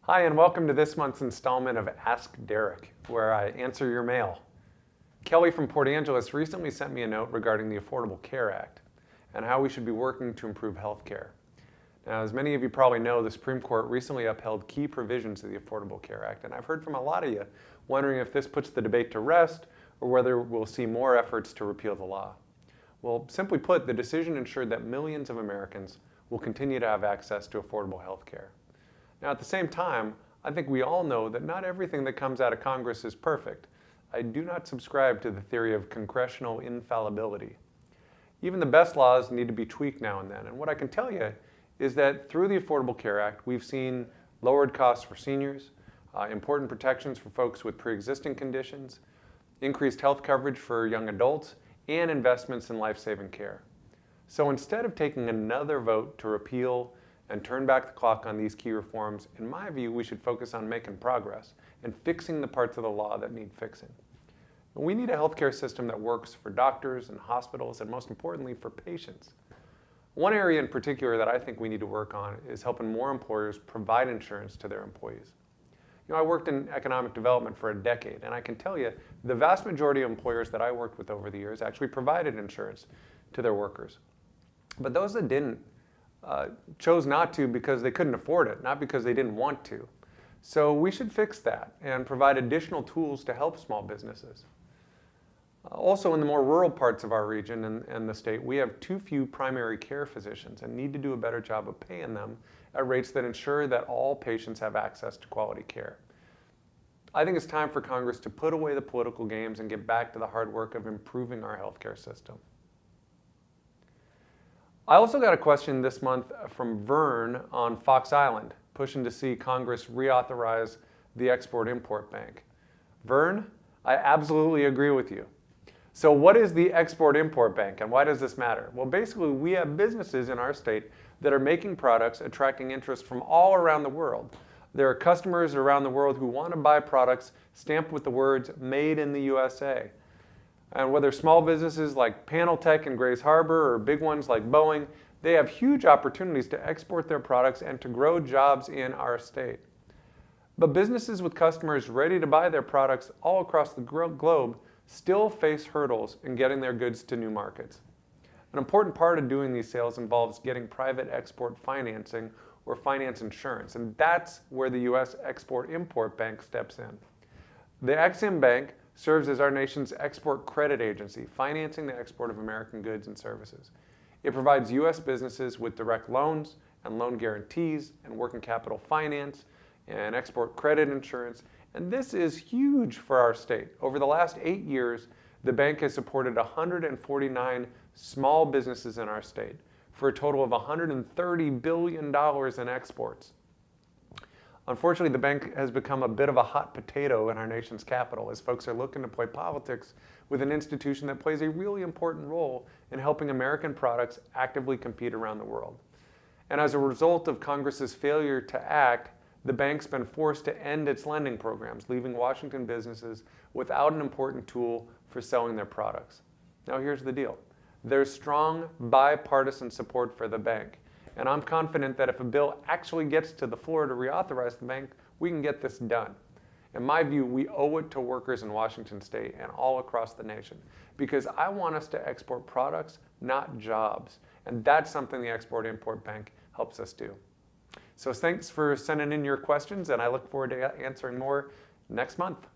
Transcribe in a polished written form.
Hi, and welcome to this month's installment of Ask Derek, where I answer your mail. Kelly from Port Angeles recently sent me a note regarding the Affordable Care Act and how we should be working to improve health care. Now, as many of you probably know, the Supreme Court recently upheld key provisions of the Affordable Care Act, and I've heard from a lot of you wondering if this puts the debate to rest or whether we'll see more efforts to repeal the law. Well, simply put, the decision ensured that millions of Americans will continue to have access to affordable health care. Now, at the same time, I think we all know that not everything that comes out of Congress is perfect. I do not subscribe to the theory of congressional infallibility. Even the best laws need to be tweaked now and then, and what I can tell you is that through the Affordable Care Act, we've seen lowered costs for seniors, important protections for folks with pre-existing conditions, increased health coverage for young adults, and investments in life-saving care. So instead of taking another vote to repeal and turn back the clock on these key reforms, in my view, we should focus on making progress and fixing the parts of the law that need fixing. We need a healthcare system that works for doctors and hospitals, and most importantly, for patients. One area in particular that I think we need to work on is helping more employers provide insurance to their employees. I worked in economic development for a decade, and I can tell you the vast majority of employers that I worked with over the years actually provided insurance to their workers. But those that didn't chose not to because they couldn't afford it, not because they didn't want to. So we should fix that and provide additional tools to help small businesses. Also, in the more rural parts of our region and the state, we have too few primary care physicians and need to do a better job of paying them at rates that ensure that all patients have access to quality care. I think it's time for Congress to put away the political games and get back to the hard work of improving our healthcare system. I also got a question this month from Vern on Fox Island, pushing to see Congress reauthorize the Export-Import Bank. Vern, I absolutely agree with you. So what is the Export-Import Bank and why does this matter? Well, basically, we have businesses in our state that are making products attracting interest from all around the world. There are customers around the world who want to buy products stamped with the words "Made in the USA." And whether small businesses like Panel Tech in Grays Harbor or big ones like Boeing, they have huge opportunities to export their products and to grow jobs in our state. But businesses with customers ready to buy their products all across the globe still face hurdles in getting their goods to new markets. An important part of doing these sales involves getting private export financing or finance insurance, and that's where the U.S. Export-Import Bank steps in. The Ex-Im Bank serves as our nation's export credit agency, financing the export of American goods and services. It provides U.S. businesses with direct loans and loan guarantees and working capital finance and export credit insurance, and this is huge for our state. Over the last 8 years, the bank has supported 149 small businesses in our state for a total of $130 billion in exports. Unfortunately, the bank has become a bit of a hot potato in our nation's capital as folks are looking to play politics with an institution that plays a really important role in helping American products actively compete around the world. And as a result of Congress's failure to act, the bank's been forced to end its lending programs, leaving Washington businesses without an important tool for selling their products. Now here's the deal. There's strong bipartisan support for the bank. And I'm confident that if a bill actually gets to the floor to reauthorize the bank, we can get this done. In my view, we owe it to workers in Washington state and all across the nation because I want us to export products, not jobs. And that's something the Export-Import Bank helps us do. So thanks for sending in your questions, and I look forward to answering more next month.